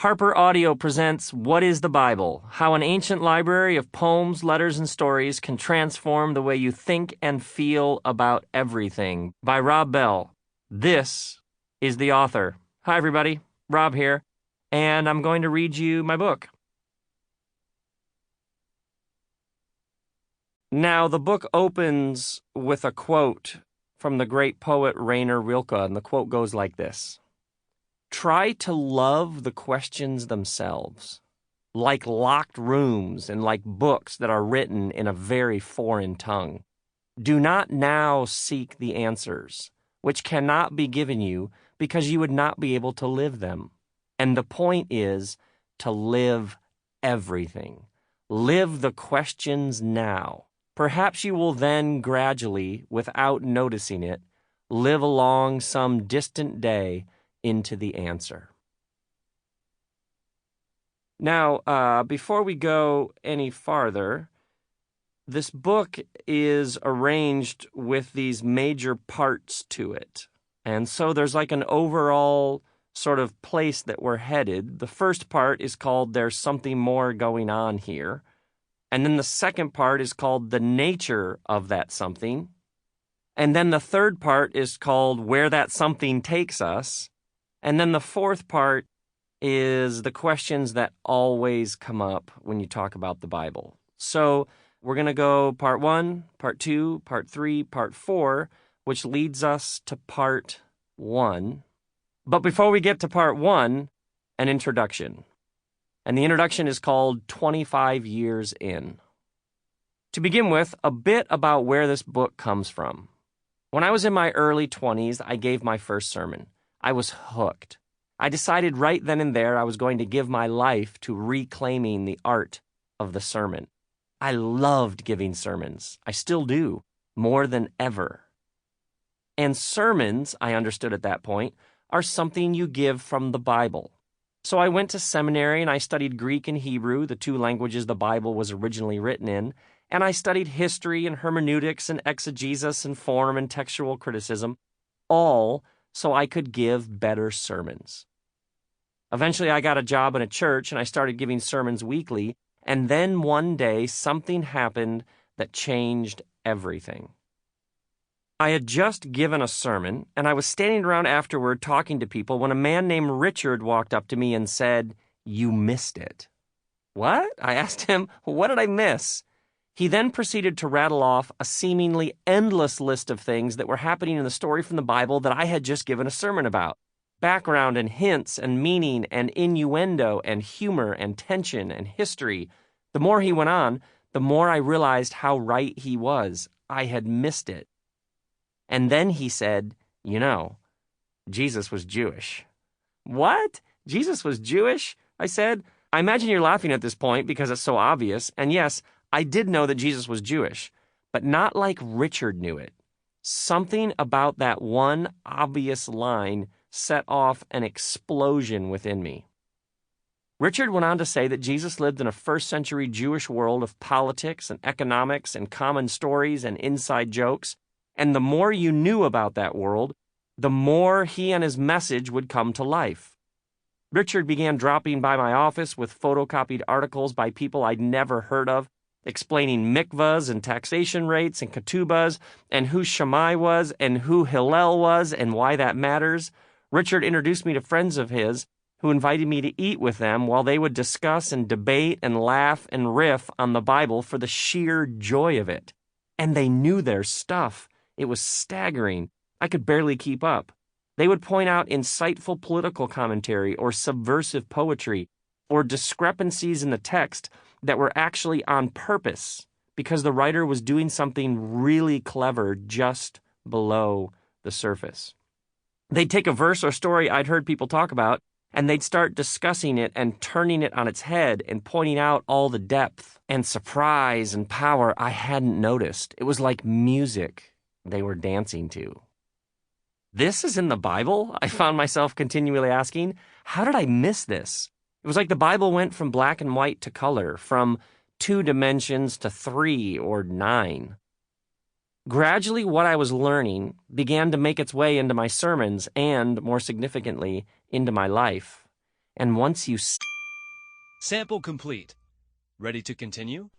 Harper Audio presents What is the Bible? How an ancient library of poems, letters, and stories can transform the way you think and feel about everything, by Rob Bell. This is the author. Hi, everybody. Rob here, and I'm going to read you my book. Now, the book opens with a quote from the great poet Rainer Rilke, and the quote goes like this. Try to love the questions themselves, like locked rooms and like books that are written in a very foreign tongue. Do not now seek the answers, which cannot be given you because you would not be able to live them. And the point is to live everything. Live the questions now. Perhaps you will then gradually, without noticing it, live along some distant day into the answer. Now, before we go any farther, this book is arranged with these major parts to it. And so there's like an overall sort of place that we're headed. The first part is called There's Something More Going On Here. And then the second part is called The Nature of That Something. And then the third part is called Where That Something Takes Us. And then the fourth part is the questions that always come up when you talk about the Bible. So we're going to go part 1, part 2, part 3, part 4, which leads us to part 1. But before we get to part 1, an introduction. And the introduction is called 25 Years In. To begin with, a bit about where this book comes from. When I was in my early 20s, I gave my first sermon. I was hooked. I decided right then and there I was going to give my life to reclaiming the art of the sermon. I loved giving sermons. I still do, more than ever. And sermons, I understood at that point, are something you give from the Bible. So I went to seminary and I studied Greek and Hebrew, the two languages the Bible was originally written in, and I studied history and hermeneutics and exegesis and form and textual criticism, all so I could give better sermons. Eventually, I got a job in a church and I started giving sermons weekly, and then one day something happened that changed everything. I had just given a sermon, and I was standing around afterward talking to people when a man named Richard walked up to me and said, "You missed it." What? I asked him, what did I miss? He then proceeded to rattle off a seemingly endless list of things that were happening in the story from the Bible that I had just given a sermon about. Background and hints and meaning and innuendo and humor and tension and history. The more he went on, the more I realized how right he was. I had missed it. And then he said, Jesus was Jewish. What? Jesus was Jewish? I said. I imagine you're laughing at this point because it's so obvious. And yes, I did know that Jesus was Jewish, but not like Richard knew it. Something about that one obvious line set off an explosion within me. Richard went on to say that Jesus lived in a first-century Jewish world of politics and economics and common stories and inside jokes, and the more you knew about that world, the more he and his message would come to life. Richard began dropping by my office with photocopied articles by people I'd never heard of, explaining mikvahs and taxation rates and ketubahs and who Shammai was and who Hillel was and why that matters. Richard introduced me to friends of his who invited me to eat with them while they would discuss and debate and laugh and riff on the Bible for the sheer joy of it. And they knew their stuff. It was staggering. I could barely keep up. They would point out insightful political commentary or subversive poetry or discrepancies in the text that were actually on purpose because the writer was doing something really clever just below the surface. They'd take a verse or story I'd heard people talk about, and they'd start discussing it and turning it on its head and pointing out all the depth and surprise and power I hadn't noticed. It was like music they were dancing to. This is in the Bible? I found myself continually asking, how did I miss this? It was like the Bible went from black and white to color, from 2 dimensions to 3 or 9. Gradually, what I was learning began to make its way into my sermons and, more significantly, into my life. And once you Sample complete. Ready to continue?